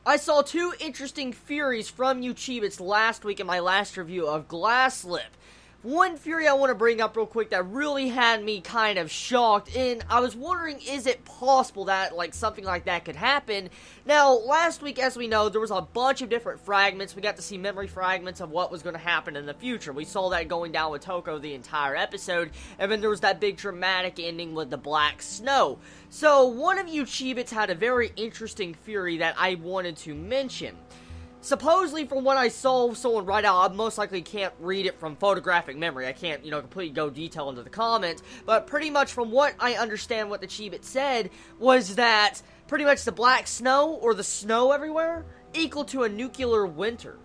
I saw two interesting theories from you Chibits last week in my last review of Glasslip. One theory I want to bring up real quick that really had me kind of shocked, and I was wondering, is it possible that, like, something like that could happen? Now, last week, as we know, there was a bunch of different fragments. We got to see memory fragments of what was going to happen in the future. We saw that going down with Toko the entire episode, and then there was that big dramatic ending with the black snow. So, one of you Chibits had a very interesting theory that I wanted to mention. Supposedly, from what I saw someone write out, I most likely can't read it from photographic memory. I can't, completely go detail into the comment. But pretty much from what I understand what the Chibit said was that pretty much the black snow, or the snow everywhere, equal to a nuclear winter.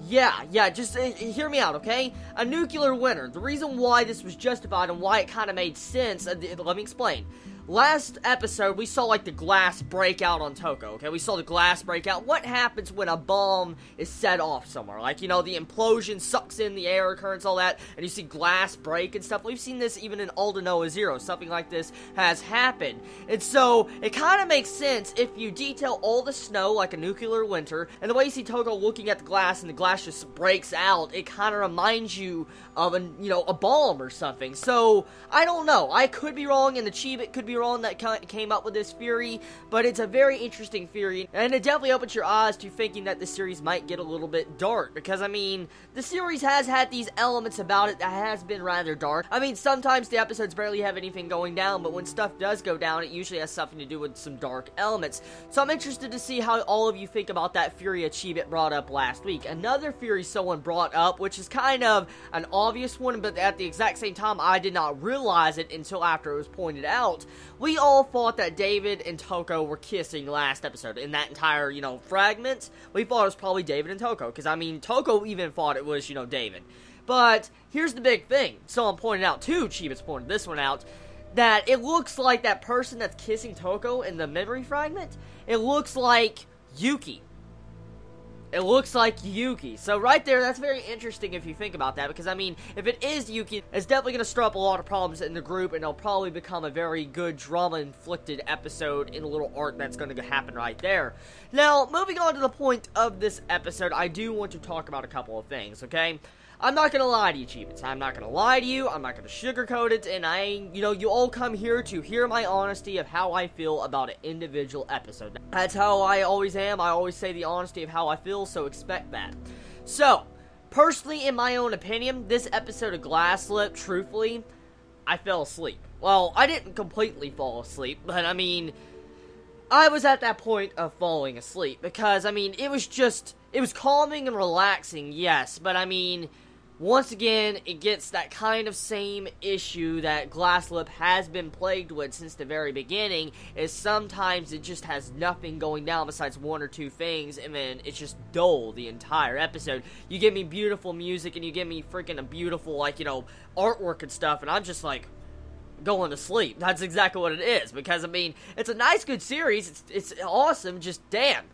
Yeah, just hear me out, okay? A nuclear winter. The reason why this was justified and why it kind of made sense, let me explain. Last episode, we saw, the glass break out on Toko, okay? We saw the glass break out. What happens when a bomb is set off somewhere? The implosion sucks in the air currents, all that, and you see glass break and stuff. We've seen this even in Aldenoa Zero. Something like this has happened. And so, it kind of makes sense if you detail all the snow like a nuclear winter, and the way you see Toko looking at the glass and the glass just breaks out, it kind of reminds you of, a bomb or something. So, I don't know. I could be wrong, and the Chibit could be wrong that came up with this theory, but it's a very interesting theory, and it definitely opens your eyes to thinking that the series might get a little bit dark, because, the series has had these elements about it that has been rather dark. Sometimes the episodes barely have anything going down, but when stuff does go down, it usually has something to do with some dark elements. So I'm interested to see how all of you think about that theory a Chibit brought up last week. Another theory someone brought up, which is kind of an obvious one, but at the exact same time, I did not realize it until after it was pointed out. We all thought that David and Toko were kissing last episode. In that entire, fragment, we thought it was probably David and Toko. Because, Toko even thought it was, David. But, here's the big thing. Someone pointed out, too, Chibits pointed this one out, that it looks like that person that's kissing Toko in the memory fragment, it looks like Yuki. It looks like Yuki. So right there, that's very interesting if you think about that, because if it is Yuki, it's definitely going to stir up a lot of problems in the group, and it'll probably become a very good drama-inflicted episode in a little arc that's going to happen right there. Now, moving on to the point of this episode, I do want to talk about a couple of things, okay? I'm not gonna lie to you, Chibits. I'm not gonna lie to you, I'm not gonna sugarcoat it, and you all come here to hear my honesty of how I feel about an individual episode. That's how I always am. I always say the honesty of how I feel, so expect that. So, personally, in my own opinion, this episode of Glasslip, truthfully, I fell asleep. Well, I didn't completely fall asleep, but I was at that point of falling asleep, because, it was calming and relaxing, yes, but once again, it gets that kind of same issue that Glasslip has been plagued with since the very beginning, is sometimes it just has nothing going down besides one or two things, and then it's just dull the entire episode. You give me beautiful music, and you give me freaking a beautiful, artwork and stuff, and I'm just going to sleep. That's exactly what it is, because, it's a nice, good series, it's awesome, just damn.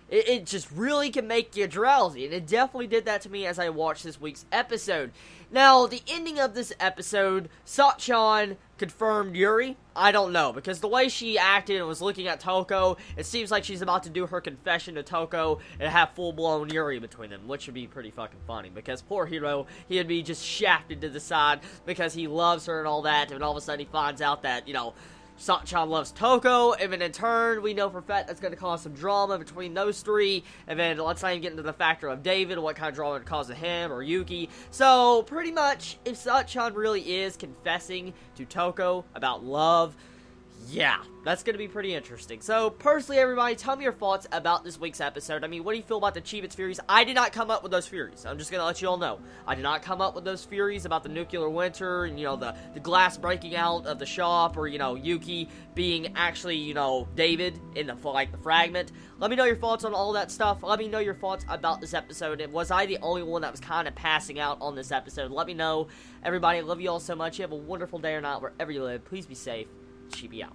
It just really can make you drowsy, and it definitely did that to me as I watched this week's episode. Now, the ending of this episode, Sachan confirmed Yuri. I don't know, because the way she acted and was looking at Toko, it seems like she's about to do her confession to Toko and have full-blown Yuri between them, which would be pretty fucking funny, because poor hero, he'd be just shafted to the side because he loves her and all that, and all of a sudden he finds out that, Sachan loves Toko, and then in turn, we know for a fact that's going to cause some drama between those three, and then let's not even get into the factor of David, what kind of drama it causes him, or Yuki. So, pretty much, if Sachan really is confessing to Toko about love, yeah, that's going to be pretty interesting. So, personally, everybody, tell me your thoughts about this week's episode. What do you feel about the Chibits theories? I did not come up with those theories. I'm just going to let you all know. I did not come up with those theories about the nuclear winter and, the glass breaking out of the shop, or, Yuki being actually, David in the fragment. Let me know your thoughts on all that stuff. Let me know your thoughts about this episode. And was I the only one that was kind of passing out on this episode? Let me know. Everybody, I love you all so much. You have a wonderful day or night wherever you live. Please be safe. Chibi out.